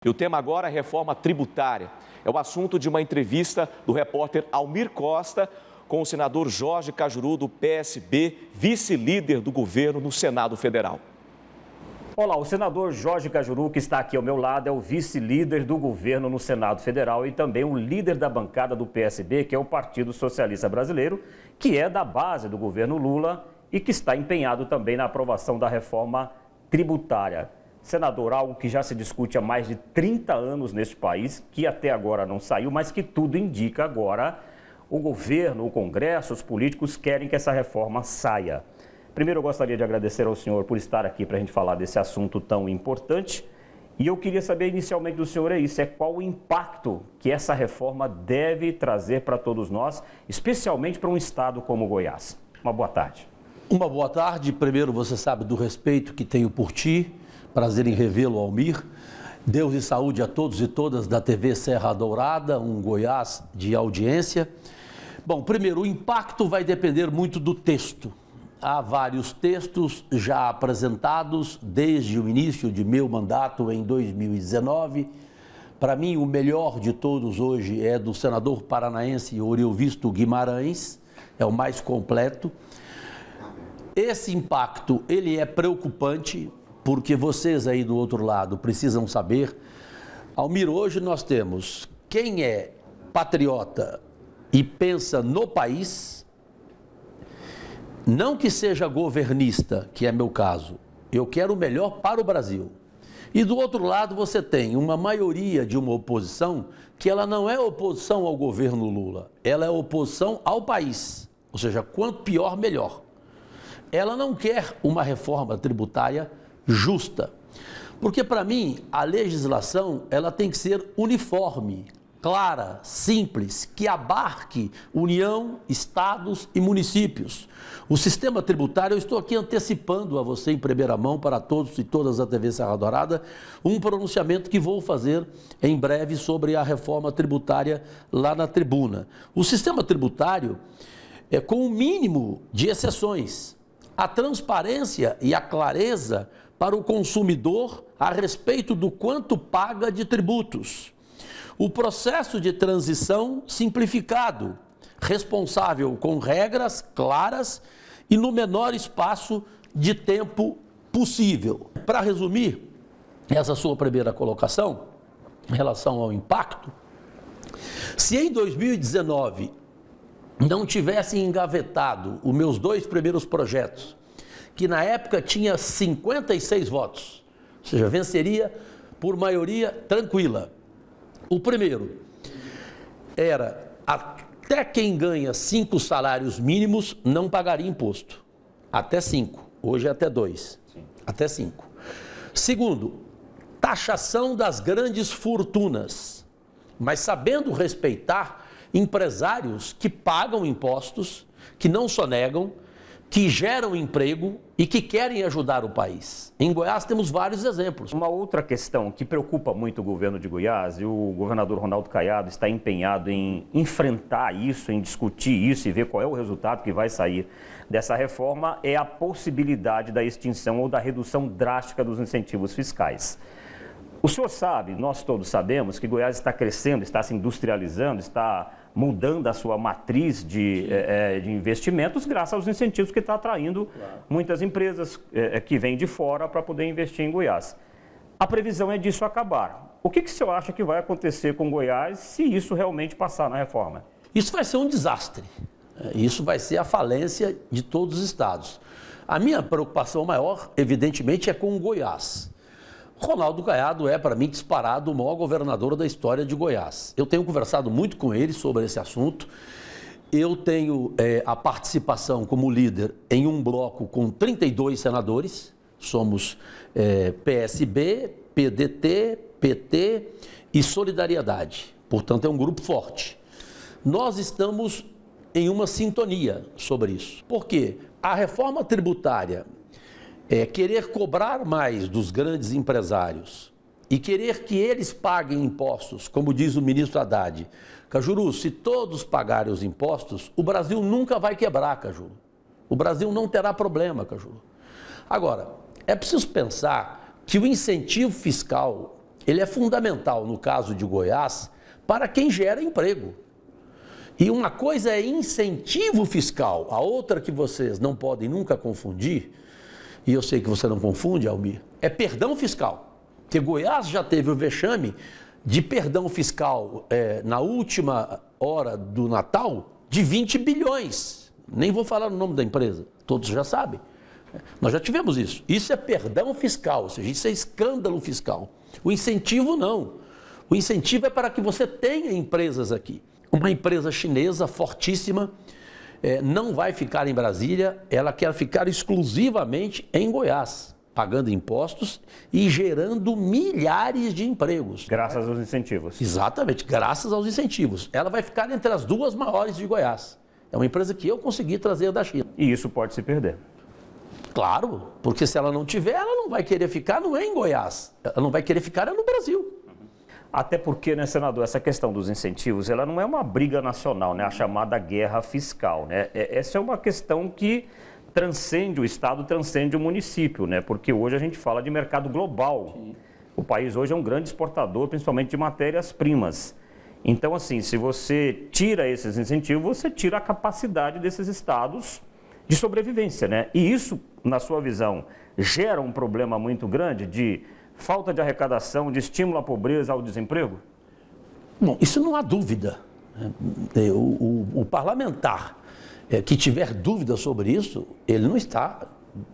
E o tema agora é reforma tributária. É o assunto de uma entrevista do repórter Almir Costa com o senador Jorge Cajuru, do PSB, vice-líder do governo no Senado Federal. Olá, o senador Jorge Cajuru, que está aqui ao meu lado, é o vice-líder do governo no Senado Federal e também o líder da bancada do PSB, que é o Partido Socialista Brasileiro, que é da base do governo Lula e que está empenhado também na aprovação da reforma tributária. Senador, algo que já se discute há mais de 30 anos neste país, que até agora não saiu, mas que tudo indica agora, o governo, o Congresso, os políticos querem que essa reforma saia. Primeiro, eu gostaria de agradecer ao senhor por estar aqui para a gente falar desse assunto tão importante. E eu queria saber inicialmente do senhor qual o impacto que essa reforma deve trazer para todos nós, especialmente para um estado como Goiás. Uma boa tarde. Uma boa tarde. Primeiro, você sabe do respeito que tenho por ti. Prazer em revê-lo, Almir. Deus e saúde a todos e todas da TV Serra Dourada, um Goiás de audiência. Bom, primeiro, o impacto vai depender muito do texto. Há vários textos já apresentados desde o início de meu mandato em 2019. Para mim, o melhor de todos hoje é do senador paranaense Oriovisto Guimarães, é o mais completo. Esse impacto, ele é preocupante, porque vocês aí do outro lado precisam saber. Almir, hoje nós temos quem é patriota e pensa no país, não que seja governista, que é meu caso, eu quero o melhor para o Brasil. E do outro lado você tem uma maioria de uma oposição que ela não é oposição ao governo Lula, ela é oposição ao país, ou seja, quanto pior, melhor. Ela não quer uma reforma tributária justa, porque para mim a legislação ela tem que ser uniforme, clara, simples, que abarque União, estados e municípios. O sistema tributário, eu estou aqui antecipando a você em primeira mão para todos e todas da TV Serra Dourada, um pronunciamento que vou fazer em breve sobre a reforma tributária lá na tribuna. O sistema tributário é com o mínimo de exceções, a transparência e a clareza para o consumidor a respeito do quanto paga de tributos. O processo de transição simplificado, responsável com regras claras e no menor espaço de tempo possível. Para resumir essa sua primeira colocação, em relação ao impacto, se em 2019 não tivessem engavetado os meus dois primeiros projetos, que na época tinha 56 votos, ou seja, venceria por maioria tranquila. O primeiro era até quem ganha 5 salários mínimos não pagaria imposto. Até 5, hoje é até 2, até 5. Segundo, taxação das grandes fortunas, mas sabendo respeitar empresários que pagam impostos, que não sonegam, que geram emprego e que querem ajudar o país. Em Goiás temos vários exemplos. Uma outra questão que preocupa muito o governo de Goiás, e o governador Ronaldo Caiado está empenhado em enfrentar isso, em discutir isso e ver qual é o resultado que vai sair dessa reforma, é a possibilidade da extinção ou da redução drástica dos incentivos fiscais. O senhor sabe, nós todos sabemos, que Goiás está crescendo, está se industrializando, está mudando a sua matriz de investimentos graças aos incentivos que está atraindo muitas empresas que vêm de fora para poder investir em Goiás. A previsão é disso acabar. O que o senhor acha que vai acontecer com Goiás se isso realmente passar na reforma? Isso vai ser um desastre. Isso vai ser a falência de todos os estados. A minha preocupação maior, evidentemente, é com o Goiás. Ronaldo Caiado é, para mim, disparado o maior governador da história de Goiás. Eu tenho conversado muito com ele sobre esse assunto. Eu tenho a participação como líder em um bloco com 32 senadores. Somos PSB, PDT, PT e Solidariedade. Portanto, é um grupo forte. Nós estamos em uma sintonia sobre isso. Por quê? A reforma tributária querer cobrar mais dos grandes empresários e querer que eles paguem impostos, como diz o ministro Haddad. Cajuru, se todos pagarem os impostos, o Brasil nunca vai quebrar, Cajuru. O Brasil não terá problema, Cajuru. Agora, é preciso pensar que o incentivo fiscal, ele é fundamental, no caso de Goiás, para quem gera emprego. E uma coisa é incentivo fiscal, a outra que vocês não podem nunca confundir, e eu sei que você não confunde, Almir, é perdão fiscal. Porque Goiás já teve o vexame de perdão fiscal na última hora do Natal de 20 bilhões. Nem vou falar o nome da empresa, todos já sabem. Nós já tivemos isso. Isso é perdão fiscal, ou seja, isso é escândalo fiscal. O incentivo não. O incentivo é para que você tenha empresas aqui. Uma empresa chinesa fortíssima não vai ficar em Brasília, ela quer ficar exclusivamente em Goiás, pagando impostos e gerando milhares de empregos. Graças aos incentivos. Exatamente, graças aos incentivos. Ela vai ficar entre as duas maiores de Goiás. É uma empresa que eu consegui trazer da China. E isso pode se perder. Claro, porque se ela não tiver, ela não vai querer ficar, não é em Goiás. Ela não vai querer ficar no Brasil. Até porque, né, senador, essa questão dos incentivos, ela não é uma briga nacional, né, a chamada guerra fiscal, né? Essa é uma questão que transcende o Estado, transcende o município, né? Porque hoje a gente fala de mercado global. Sim. O país hoje é um grande exportador, principalmente de matérias-primas. Então, assim, se você tira esses incentivos, você tira a capacidade desses estados de sobrevivência, né? E isso, na sua visão, gera um problema muito grande de falta de arrecadação, de estímulo à pobreza, ao desemprego? Bom, isso não há dúvida. O parlamentar que tiver dúvida sobre isso, ele não está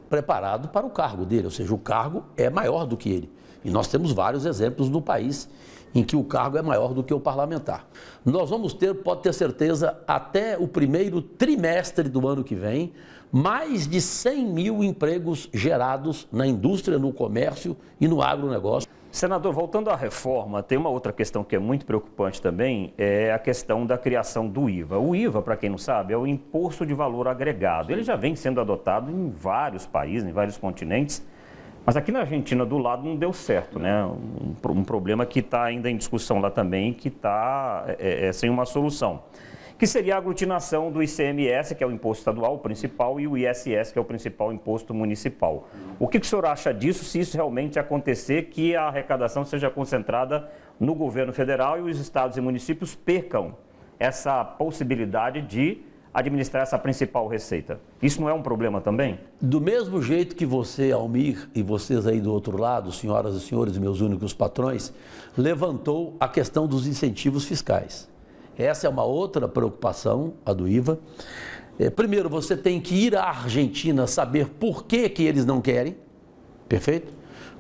preparado para o cargo dele, ou seja, o cargo é maior do que ele. E nós temos vários exemplos no país em que o cargo é maior do que o parlamentar. Nós vamos ter, pode ter certeza, até o primeiro trimestre do ano que vem, mais de 100 mil empregos gerados na indústria, no comércio e no agronegócio. Senador, voltando à reforma, tem uma outra questão que é muito preocupante também, é a questão da criação do IVA. O IVA, para quem não sabe, é o Imposto de Valor Agregado. Ele já vem sendo adotado em vários países, em vários continentes, mas aqui na Argentina, do lado, não deu certo, né? Um problema que está ainda em discussão lá também, que está sem uma solução. Que seria a aglutinação do ICMS, que é o imposto estadual, o principal, e o ISS, que é o principal imposto municipal. O que o senhor acha disso, se isso realmente acontecer, que a arrecadação seja concentrada no governo federal e os estados e municípios percam essa possibilidade de administrar essa principal receita? Isso não é um problema também? Do mesmo jeito que você, Almir, e vocês aí do outro lado, senhoras e senhores, meus únicos patrões, levantou a questão dos incentivos fiscais. Essa é uma outra preocupação, a do IVA. Primeiro, você tem que ir à Argentina saber por que eles não querem, perfeito?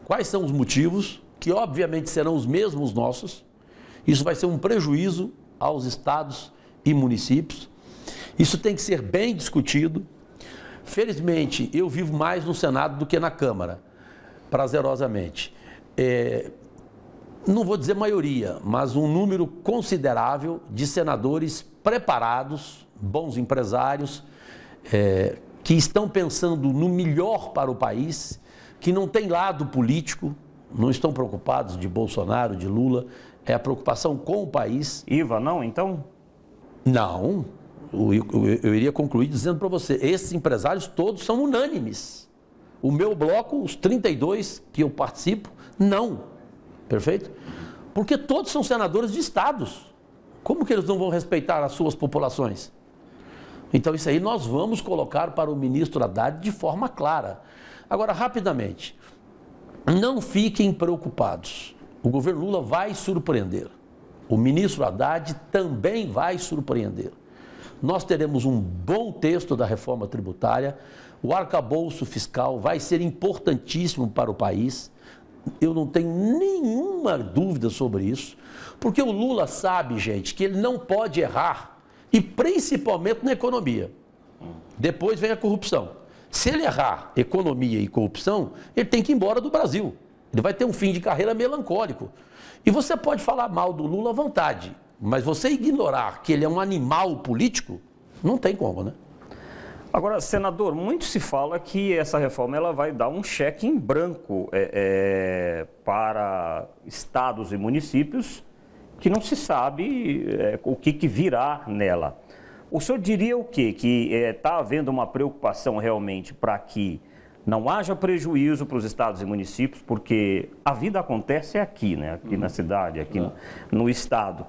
Quais são os motivos, que obviamente serão os mesmos nossos. Isso vai ser um prejuízo aos estados e municípios. Isso tem que ser bem discutido. Felizmente, eu vivo mais no Senado do que na Câmara, prazerosamente. Não vou dizer maioria, mas um número considerável de senadores preparados, bons empresários, que estão pensando no melhor para o país, que não tem lado político, não estão preocupados de Bolsonaro, de Lula, é a preocupação com o país. IVA não, então? Não, eu iria concluir dizendo para você, esses empresários todos são unânimes. O meu bloco, os 32 que eu participo, não. Perfeito? Porque todos são senadores de estados. Como que eles não vão respeitar as suas populações? Então isso aí nós vamos colocar para o ministro Haddad de forma clara. Agora, rapidamente, não fiquem preocupados. O governo Lula vai surpreender. O ministro Haddad também vai surpreender. Nós teremos um bom texto da reforma tributária. O arcabouço fiscal vai ser importantíssimo para o país. Eu não tenho nenhuma dúvida sobre isso, porque o Lula sabe, gente, que ele não pode errar, e principalmente na economia. Depois vem a corrupção. Se ele errar economia e corrupção, ele tem que ir embora do Brasil. Ele vai ter um fim de carreira melancólico. E você pode falar mal do Lula à vontade, mas você ignorar que ele é um animal político, não tem como, né? Agora, senador, muito se fala que essa reforma ela vai dar um cheque em branco para estados e municípios que não se sabe o que virá nela. O senhor diria o quê? Que está havendo uma preocupação realmente para que não haja prejuízo para os estados e municípios, porque a vida acontece aqui, né? Aqui na cidade, aqui no estado.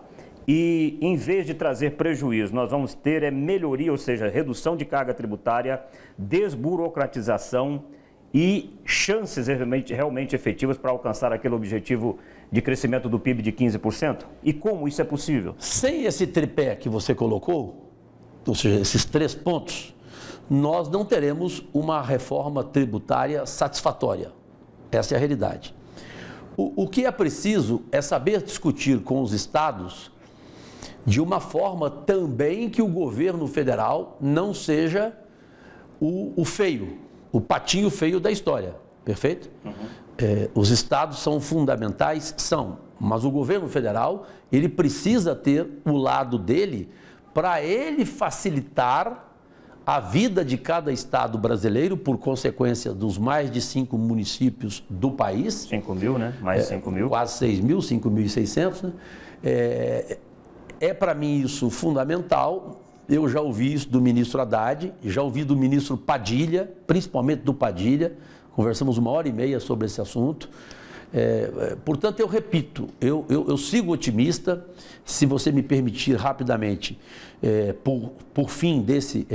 E em vez de trazer prejuízo, nós vamos ter melhoria, ou seja, redução de carga tributária, desburocratização e chances realmente efetivas para alcançar aquele objetivo de crescimento do PIB de 15%? E como isso é possível? Sem esse tripé que você colocou, ou seja, esses 3 pontos, nós não teremos uma reforma tributária satisfatória. Essa é a realidade. O que é preciso é saber discutir com os estados de uma forma também que o governo federal não seja o feio, o patinho feio da história, perfeito? Os estados são fundamentais, mas o governo federal, ele precisa ter o lado dele para ele facilitar a vida de cada estado brasileiro, por consequência dos mais de 5 municípios do país. 5 mil, né? Mais de 5 mil. Quase 6 mil, 5.600, né? Para mim isso fundamental. Eu já ouvi isso do ministro Haddad, já ouvi do ministro Padilha, principalmente do Padilha. Conversamos 1h30 sobre esse assunto. Portanto, eu repito, eu sigo otimista. Se você me permitir rapidamente, por fim desse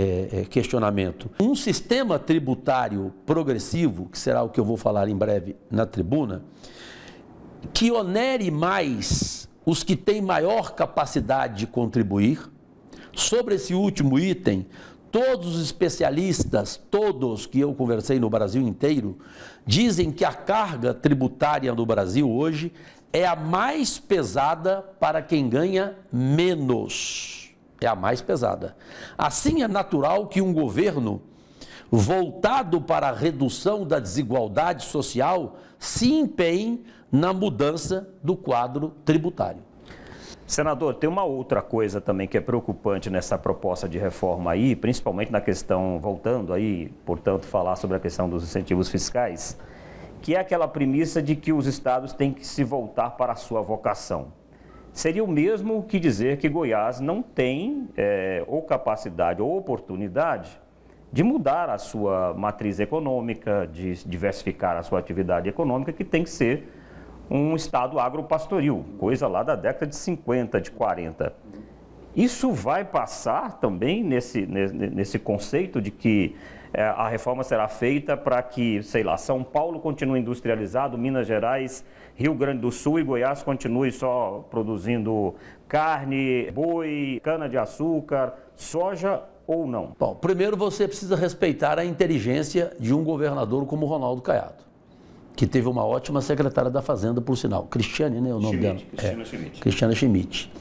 questionamento, um sistema tributário progressivo, que será o que eu vou falar em breve na tribuna, que onere mais os que têm maior capacidade de contribuir. Sobre esse último item, todos os especialistas, todos que eu conversei no Brasil inteiro, dizem que a carga tributária no Brasil hoje é a mais pesada para quem ganha menos. É a mais pesada. Assim, é natural que um governo voltado para a redução da desigualdade social se empenhe na mudança do quadro tributário. Senador, tem uma outra coisa também que é preocupante nessa proposta de reforma aí, principalmente na questão, voltando aí, portanto, falar sobre a questão dos incentivos fiscais, que é aquela premissa de que os estados têm que se voltar para a sua vocação. Seria o mesmo que dizer que Goiás não tem ou capacidade ou oportunidade de mudar a sua matriz econômica, de diversificar a sua atividade econômica, que tem que ser um estado agropastoril, coisa lá da década de 50, de 40. Isso vai passar também nesse conceito de que a reforma será feita para que, sei lá, São Paulo continue industrializado, Minas Gerais, Rio Grande do Sul e Goiás continue só produzindo carne, boi, cana-de-açúcar, soja ou não? Bom, primeiro você precisa respeitar a inteligência de um governador como Ronaldo Caiado, que teve uma ótima secretária da Fazenda, por sinal. Cristiane, né? O nome dela. Cristiane Schmidt.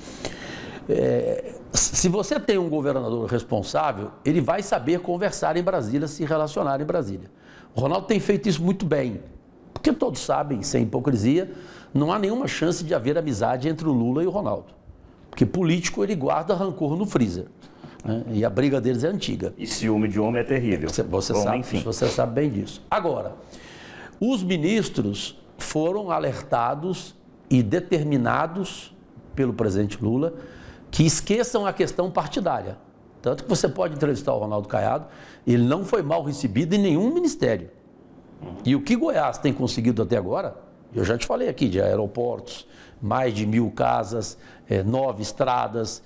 Se você tem um governador responsável, ele vai saber conversar em Brasília, se relacionar em Brasília. O Ronaldo tem feito isso muito bem, porque todos sabem, sem hipocrisia, não há nenhuma chance de haver amizade entre o Lula e o Ronaldo. Porque político, ele guarda rancor no freezer, né? E a briga deles é antiga. E ciúme de homem é terrível. Você sabe bem disso. Agora, os ministros foram alertados e determinados pelo presidente Lula que esqueçam a questão partidária. Tanto que você pode entrevistar o Ronaldo Caiado, ele não foi mal recebido em nenhum ministério. E o que Goiás tem conseguido até agora, eu já te falei aqui, de aeroportos, mais de 1.000 casas, 9 estradas,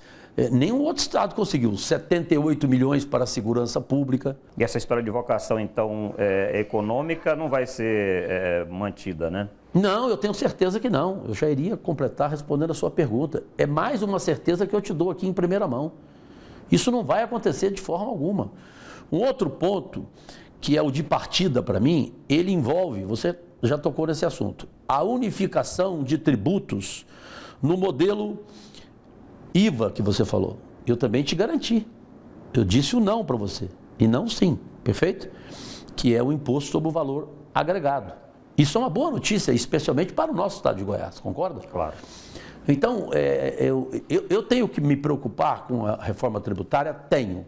nenhum outro estado conseguiu. 78 milhões para a segurança pública. E essa história de vocação, então, econômica não vai ser mantida, né? Não, eu tenho certeza que não. Eu já iria completar respondendo a sua pergunta. É mais uma certeza que eu te dou aqui em primeira mão. Isso não vai acontecer de forma alguma. Um outro ponto, que é o de partida para mim, ele envolve, você já tocou nesse assunto, a unificação de tributos no modelo IVA que você falou. Eu também te garanti. Eu disse o não para você. E não sim, perfeito? Que é o imposto sobre o valor agregado. Isso é uma boa notícia, especialmente para o nosso estado de Goiás, concorda? Claro. Então, eu tenho que me preocupar com a reforma tributária? Tenho.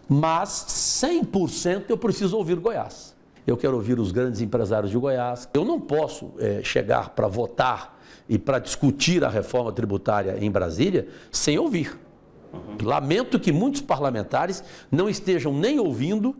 Mas 100% eu preciso ouvir Goiás. Eu quero ouvir os grandes empresários de Goiás. Eu não posso chegar para votar e para discutir a reforma tributária em Brasília sem ouvir. Lamento que muitos parlamentares não estejam nem ouvindo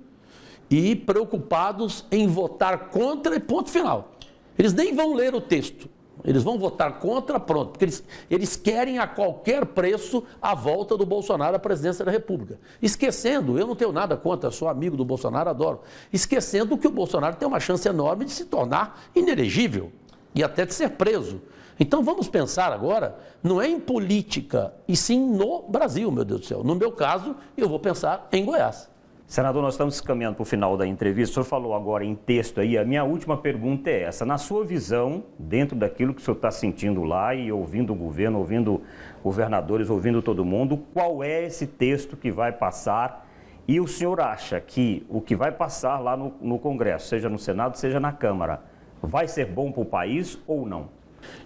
e preocupados em votar contra e ponto final. Eles nem vão ler o texto. Eles vão votar contra, pronto, porque eles querem a qualquer preço a volta do Bolsonaro à presidência da República. Esquecendo, eu não tenho nada contra, sou amigo do Bolsonaro, adoro. Esquecendo que o Bolsonaro tem uma chance enorme de se tornar inelegível e até de ser preso. Então vamos pensar agora, não é em política, e sim no Brasil, meu Deus do céu. No meu caso, eu vou pensar em Goiás. Senador, nós estamos caminhando para o final da entrevista. O senhor falou agora em texto aí. A minha última pergunta é essa. Na sua visão, dentro daquilo que o senhor está sentindo lá e ouvindo o governo, ouvindo governadores, ouvindo todo mundo, qual é esse texto que vai passar? E o senhor acha que o que vai passar lá no Congresso, seja no Senado, seja na Câmara, vai ser bom para o país ou não?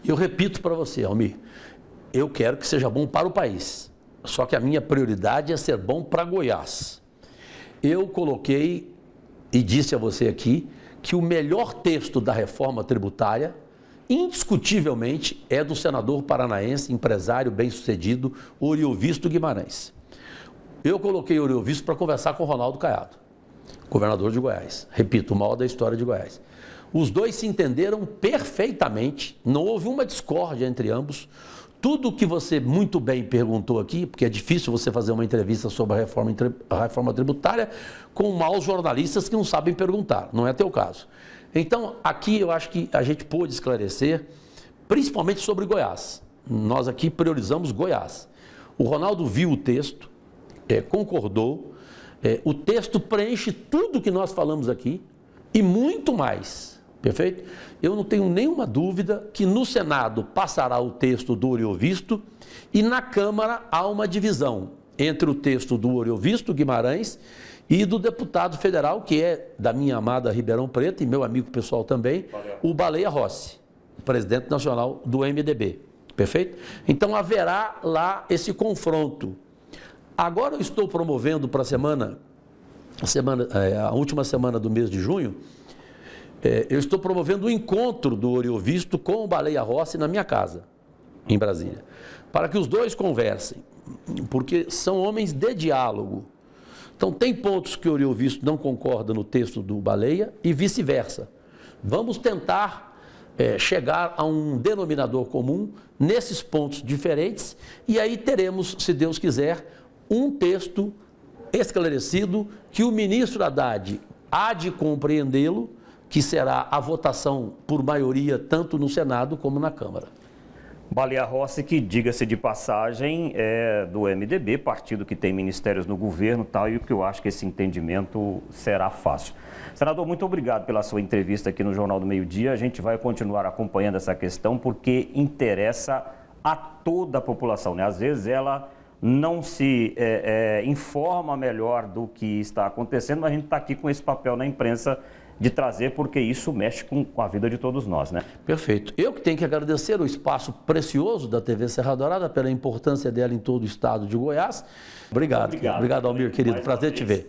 Eu repito para você, Almir, eu quero que seja bom para o país. Só que a minha prioridade é ser bom para Goiás. Eu coloquei e disse a você aqui que o melhor texto da reforma tributária, indiscutivelmente, é do senador paranaense, empresário bem-sucedido, Oriovisto Guimarães. Eu coloquei Oriovisto para conversar com o Ronaldo Caiado, governador de Goiás. Repito, o maior da história de Goiás. Os dois se entenderam perfeitamente, não houve uma discórdia entre ambos. Tudo que você muito bem perguntou aqui, porque é difícil você fazer uma entrevista sobre a reforma tributária com maus jornalistas que não sabem perguntar, não é teu caso. Então, aqui eu acho que a gente pôde esclarecer, principalmente sobre Goiás. Nós aqui priorizamos Goiás. O Ronaldo viu o texto, concordou, o texto preenche tudo que nós falamos aqui e muito mais. Perfeito? Eu não tenho nenhuma dúvida que no Senado passará o texto do Oriovisto e na Câmara há uma divisão entre o texto do Oriovisto Guimarães e do deputado federal, que é da minha amada Ribeirão Preto e meu amigo pessoal também, o Baleia Rossi, presidente nacional do MDB. Perfeito? Então haverá lá esse confronto. Agora eu estou promovendo para a última semana do mês de junho, eu estou promovendo o encontro do Oriovisto com o Baleia Rossi na minha casa, em Brasília, para que os dois conversem, porque são homens de diálogo. Então, tem pontos que o Oriovisto não concorda no texto do Baleia e vice-versa. Vamos tentar chegar a um denominador comum nesses pontos diferentes e aí teremos, se Deus quiser, um texto esclarecido que o ministro Haddad há de compreendê-lo, que será a votação por maioria tanto no Senado como na Câmara. Baleia Rossi, que, diga-se de passagem, é do MDB, partido que tem ministérios no governo e tal, e o que eu acho que esse entendimento será fácil. Senador, muito obrigado pela sua entrevista aqui no Jornal do Meio-Dia. A gente vai continuar acompanhando essa questão porque interessa a toda a população, né? Às vezes ela não se informa melhor do que está acontecendo, mas a gente está aqui com esse papel na imprensa de trazer, porque isso mexe com a vida de todos nós, né? Perfeito. Eu que tenho que agradecer o espaço precioso da TV Serra Dourada, pela importância dela em todo o estado de Goiás. Obrigado, Almir, querido. Prazer te ver.